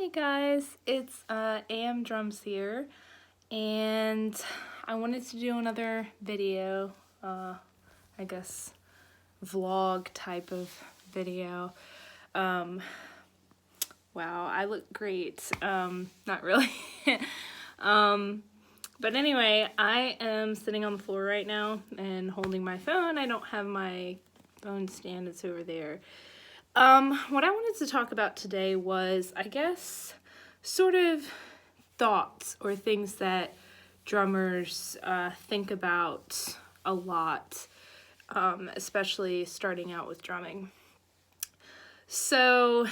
Hey guys, it's AM Drums here, and I wanted to do another video, I guess vlog type of video. Wow, I look great. Not really. But anyway, I am sitting on the floor right now and holding my phone. I don't have my phone stand, it's over there. What I wanted to talk about today was, I guess, sort of thoughts or things that drummers think about a lot, especially starting out with drumming. So,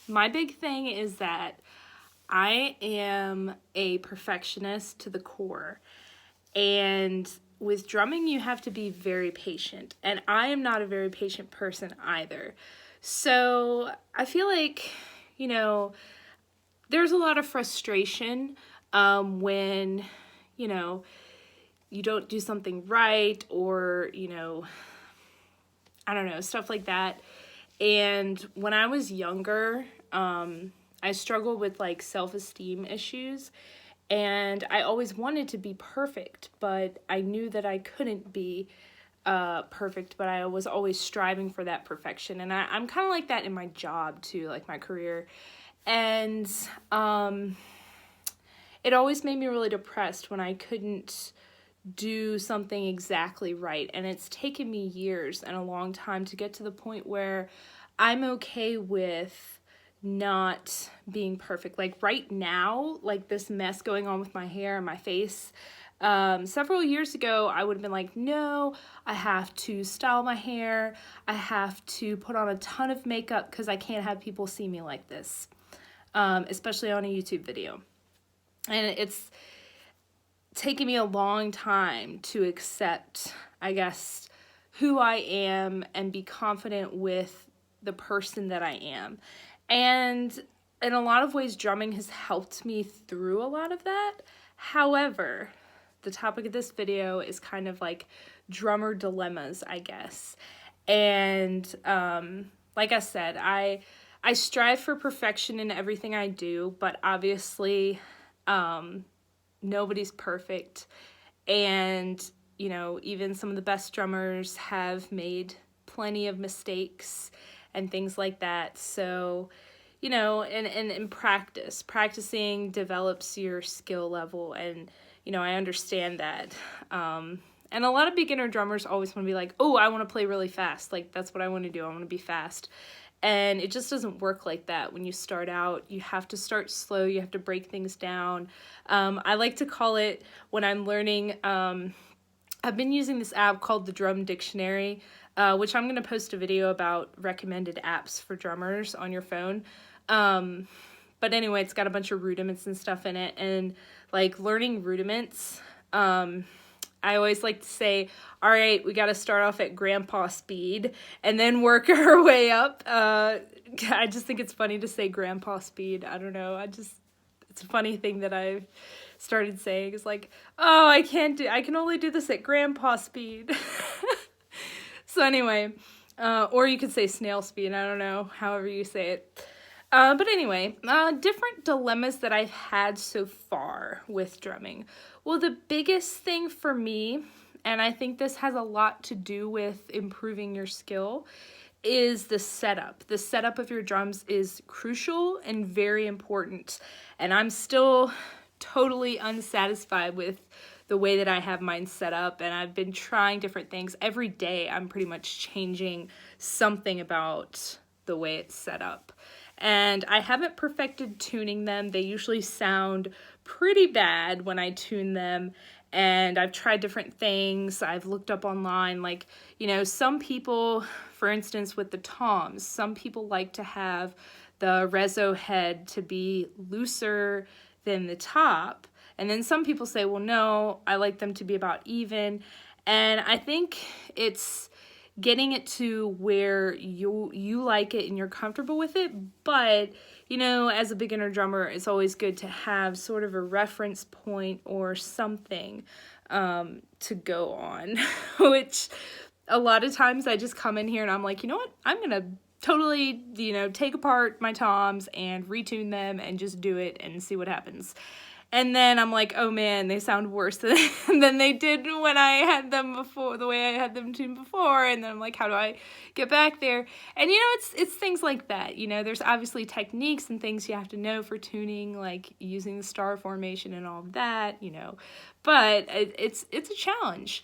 my big thing is that I am a perfectionist to the core, and with drumming you have to be very patient, and I am not a very patient person either. So I feel like, there's a lot of frustration when, you don't do something right, or, I don't know, stuff like that. And when I was younger, I struggled with like self-esteem issues, and I always wanted to be perfect, but I knew that I couldn't be perfect, but I was always striving for that perfection. And I'm kind of like that in my job too, like my career. And it always made me really depressed when I couldn't do something exactly right. And it's taken me years and a long time to get to the point where I'm okay with not being perfect. Like right now, like this mess going on with my hair and my face, several years ago, I would have been like, no, I have to style my hair. I have to put on a ton of makeup because I can't have people see me like this, especially on a YouTube video. And it's taken me a long time to accept, I guess, who I am and be confident with the person that I am. And in a lot of ways, drumming has helped me through a lot of that. However, the topic of this video is kind of like drummer dilemmas, I guess. And like I said, I strive for perfection in everything I do, but obviously nobody's perfect. And, even some of the best drummers have made plenty of mistakes and things like that. So, in practicing develops your skill level, and I understand that. And a lot of beginner drummers always want to be like, oh, I want to play really fast. Like, that's what I want to do. I want to be fast. And it just doesn't work like that. When you start out, you have to start slow. You have to break things down. I like to call it, when I'm learning, I've been using this app called the Drum Dictionary, which I'm going to post a video about recommended apps for drummers on your phone. But anyway, it's got a bunch of rudiments and stuff in it, and like learning rudiments, I always like to say, all right, we got to start off at grandpa speed and then work our way up. I just think it's funny to say grandpa speed. I don't know. It's a funny thing that I've started saying. It's like, oh, I can only do this at grandpa speed. So anyway, or you could say snail speed. I don't know, however you say it. But anyway, different dilemmas that I've had so far with drumming. Well, the biggest thing for me, and I think this has a lot to do with improving your skill, is the setup. The setup of your drums is crucial and very important. And I'm still totally unsatisfied with the way that I have mine set up, and I've been trying different things. Every day I'm pretty much changing something about the way it's set up. And I haven't perfected tuning them. They usually sound pretty bad when I tune them. And I've tried different things. I've looked up online, like, some people, for instance, with the toms, some people like to have the reso head to be looser than the top. And then some people say, well, no, I like them to be about even. And I think it's getting it to where you like it and you're comfortable with it. But, as a beginner drummer, it's always good to have sort of a reference point or something to go on, which a lot of times I just come in here and I'm like, you know what? I'm going to totally, take apart my toms and retune them and just do it and see what happens. And then I'm like, oh man, they sound worse than, than they did when I had them before, the way I had them tuned before. And then I'm like, how do I get back there? And it's things like that. There's obviously techniques and things you have to know for tuning, like using the star formation and all of that, but it's a challenge.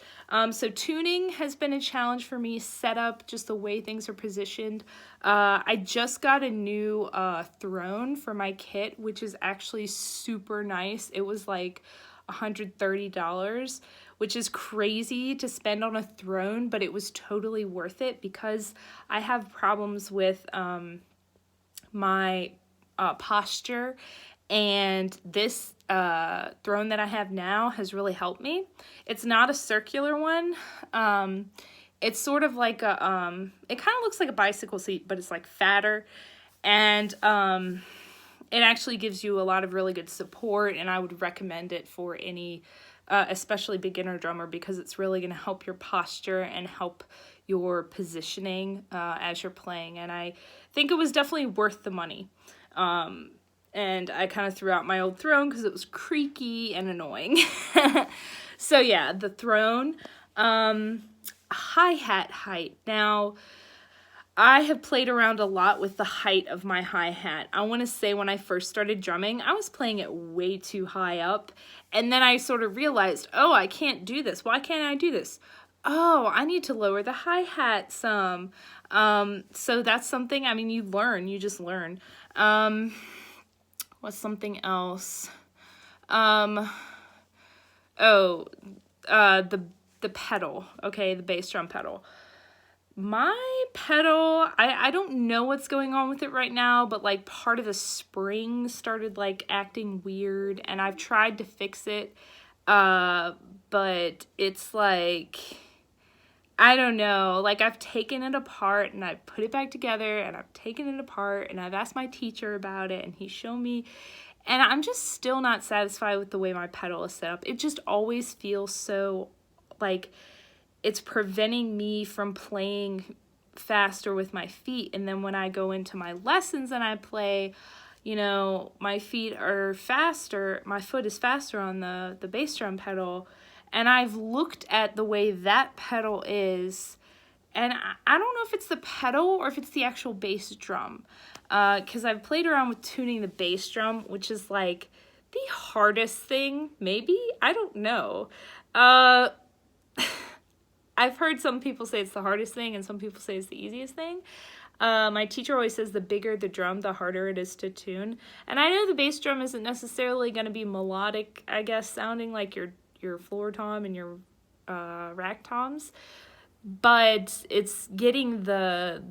So tuning has been a challenge for me, setup, just the way things are positioned. I just got a new throne for my kit, which is actually super nice. It was like $130, which is crazy to spend on a throne, but it was totally worth it because I have problems with my posture, and this throne that I have now has really helped me. It's not a circular one. It's sort of like a, it kind of looks like a bicycle seat, but it's like fatter. And it actually gives you a lot of really good support, and I would recommend it for any, especially beginner drummer, because it's really going to help your posture and help your positioning as you're playing. And I think it was definitely worth the money. And I kind of threw out my old throne because it was creaky and annoying. So yeah, the throne. Hi-hat height. Now, I have played around a lot with the height of my hi-hat. I want to say when I first started drumming, I was playing it way too high up. And then I sort of realized, oh, I can't do this. Why can't I do this? Oh, I need to lower the hi-hat some. So that's something, you just learn. What's something else? The pedal, okay, the bass drum pedal. My pedal, I don't know what's going on with it right now, but like part of the spring started like acting weird, and I've tried to fix it, but it's like, I don't know, like I've taken it apart and I've put it back together and I've taken it apart and I've asked my teacher about it and he showed me, and I'm just still not satisfied with the way my pedal is set up. It just always feels so like it's preventing me from playing faster with my feet. And then when I go into my lessons and I play, my feet are faster, my foot is faster on the bass drum pedal. And I've looked at the way that pedal is, and I don't know if it's the pedal or if it's the actual bass drum. Because I've played around with tuning the bass drum, which is like the hardest thing, maybe? I don't know. I've heard some people say it's the hardest thing and some people say it's the easiest thing. My teacher always says the bigger the drum, the harder it is to tune. And I know the bass drum isn't necessarily going to be melodic, I guess, sounding like your floor tom and your rack toms, but it's getting the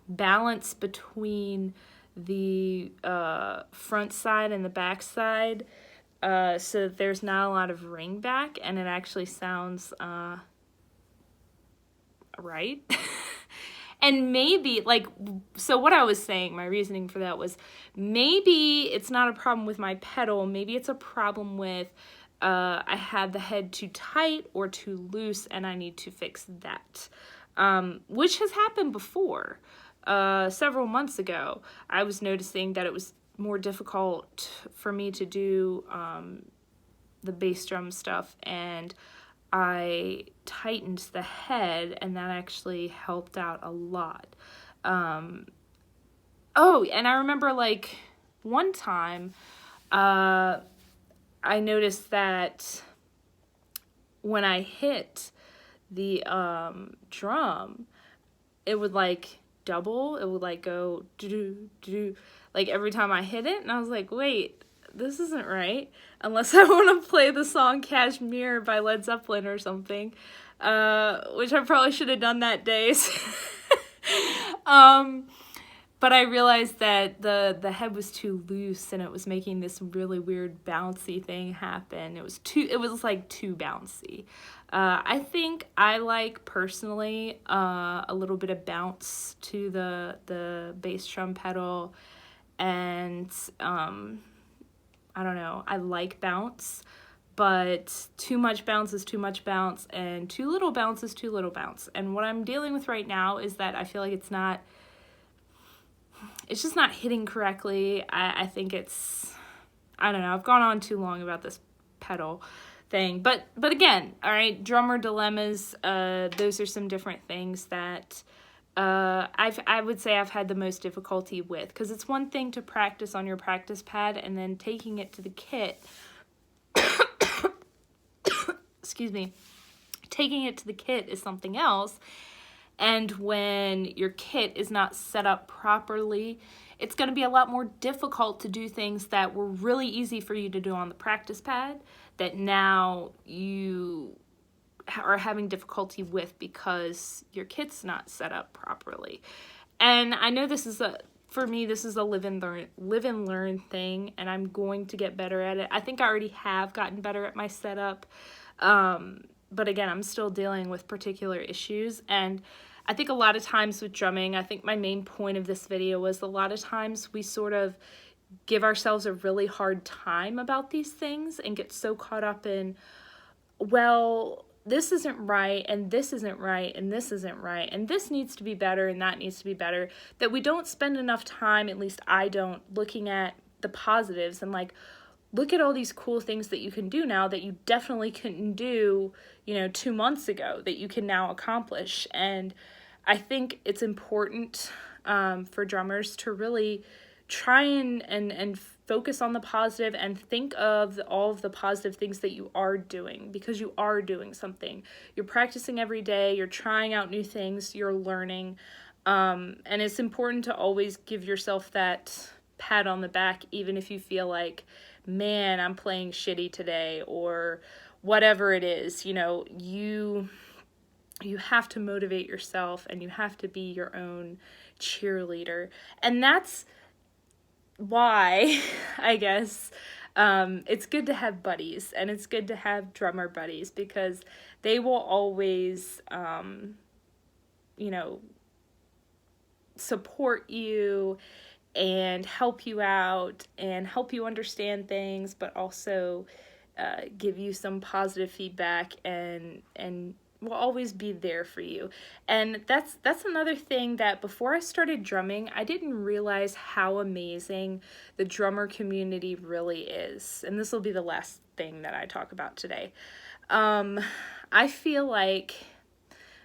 balance between the front side and the back side, so that there's not a lot of ring back and it actually sounds right. And maybe, so what I was saying, my reasoning for that was, maybe it's not a problem with my pedal, maybe it's a problem with I had the head too tight or too loose and I need to fix that, which has happened before. Several months ago, I was noticing that it was more difficult for me to do the bass drum stuff, and I tightened the head, and that actually helped out a lot. Oh, and I remember one time I noticed that when I hit the drum, it would double. It would go do every time I hit it, and I was like, wait, this isn't right, unless I want to play the song Kashmir by Led Zeppelin or something, which I probably should have done that day. But I realized that the head was too loose and it was making this really weird bouncy thing happen. It was too bouncy. I think I personally a little bit of bounce to the bass drum pedal, and I don't know, I like bounce, but too much bounce is too much bounce, and too little bounce is too little bounce. And what I'm dealing with right now is that I feel like it's just not hitting correctly. I think I don't know, I've gone on too long about this pedal thing, but again, all right, drummer dilemmas, those are some different things that I would say I've had the most difficulty with, because it's one thing to practice on your practice pad, and then taking it to the kit, excuse me, taking it to the kit is something else. And when your kit is not set up properly, it's going to be a lot more difficult to do things that were really easy for you to do on the practice pad that now you are having difficulty with because your kit's not set up properly. And I know for me, this is a live and learn thing, and I'm going to get better at it. I think I already have gotten better at my setup. But again, I'm still dealing with particular issues. And I think a lot of times with drumming, I think my main point of this video was a lot of times we sort of give ourselves a really hard time about these things and get so caught up in, well, this isn't right, and this isn't right, and this isn't right, and this needs to be better, and that needs to be better, that we don't spend enough time, at least I don't, looking at the positives and like, look at all these cool things that you can do now that you definitely couldn't do, 2 months ago, that you can now accomplish. And I think it's important for drummers to really try and focus on the positive and think of all of the positive things that you are doing, because you are doing something. You're practicing every day, you're trying out new things, you're learning. And it's important to always give yourself that pat on the back, even if you feel like, man, I'm playing shitty today, or whatever it is. You have to motivate yourself, and you have to be your own cheerleader. And that's why, I guess, it's good to have buddies, and it's good to have drummer buddies, because they will always, support you and help you out and help you understand things, but also give you some positive feedback and will always be there for you. And that's another thing that before I started drumming, I didn't realize how amazing the drummer community really is. And this will be the last thing that I talk about today. I feel like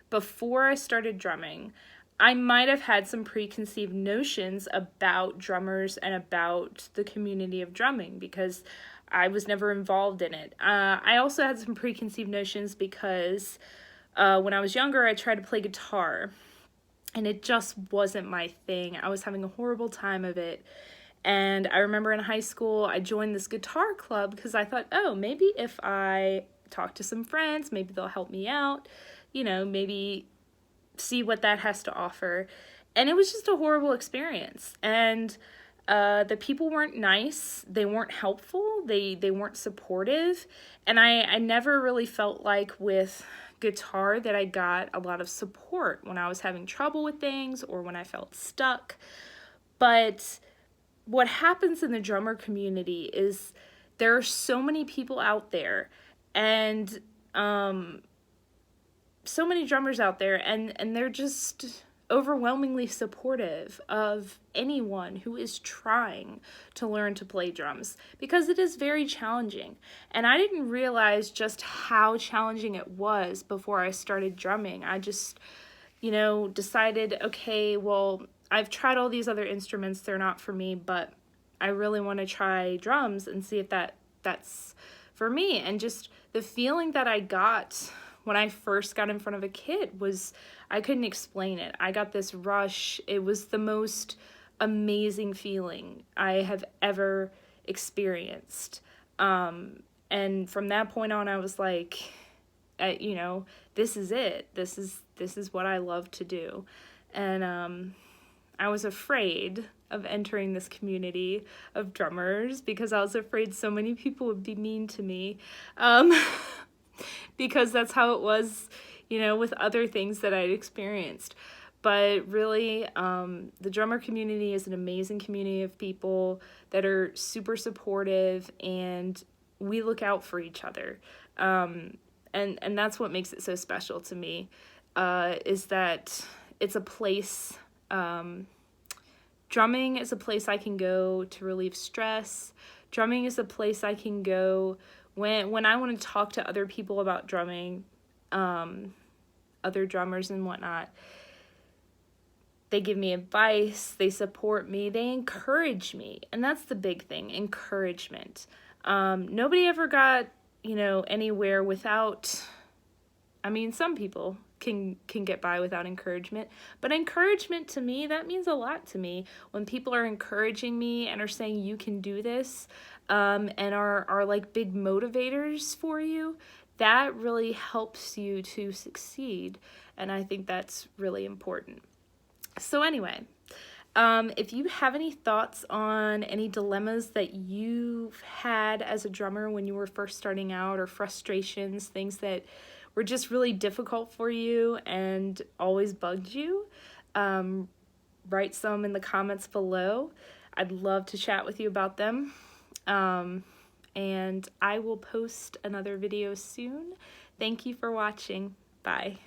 before I started drumming, I might have had some preconceived notions about drummers and about the community of drumming, because I was never involved in it. I also had some preconceived notions because when I was younger, I tried to play guitar, and it just wasn't my thing. I was having a horrible time of it. And I remember in high school, I joined this guitar club because I thought, oh, maybe if I talk to some friends, maybe they'll help me out, maybe see what that has to offer. And it was just a horrible experience. And the people weren't nice, they weren't helpful, they weren't supportive. And I never really felt like with guitar that I got a lot of support when I was having trouble with things or when I felt stuck. But what happens in the drummer community is there are so many people out there, and so many drummers out there, and they're just overwhelmingly supportive of anyone who is trying to learn to play drums, because it is very challenging. And I didn't realize just how challenging it was before I started drumming. I just, decided, okay, well, I've tried all these other instruments, they're not for me, but I really want to try drums and see if that's for me. And just the feeling that I got when I first got in front of a kit was, I couldn't explain it. I got this rush. It was the most amazing feeling I have ever experienced. And from that point on, I was like, this is it. This is what I love to do. And I was afraid of entering this community of drummers because I was afraid so many people would be mean to me. Because that's how it was, with other things that I'd experienced. But really, the drummer community is an amazing community of people that are super supportive, and we look out for each other. And that's what makes it so special to me, is that it's a place, drumming is a place I can go to relieve stress. Drumming is a place I can go when I want to talk to other people about drumming, other drummers and whatnot. They give me advice, they support me, they encourage me. And that's the big thing, encouragement. Nobody ever got, anywhere without, some people can get by without encouragement, but encouragement to me, that means a lot to me. When people are encouraging me and are saying you can do this, and are like big motivators for you, that really helps you to succeed. And I think that's really important. So anyway, if you have any thoughts on any dilemmas that you've had as a drummer when you were first starting out, or frustrations, things that were just really difficult for you and always bugged you, write some in the comments below. I'd love to chat with you about them. And I will post another video soon. Thank you for watching. Bye.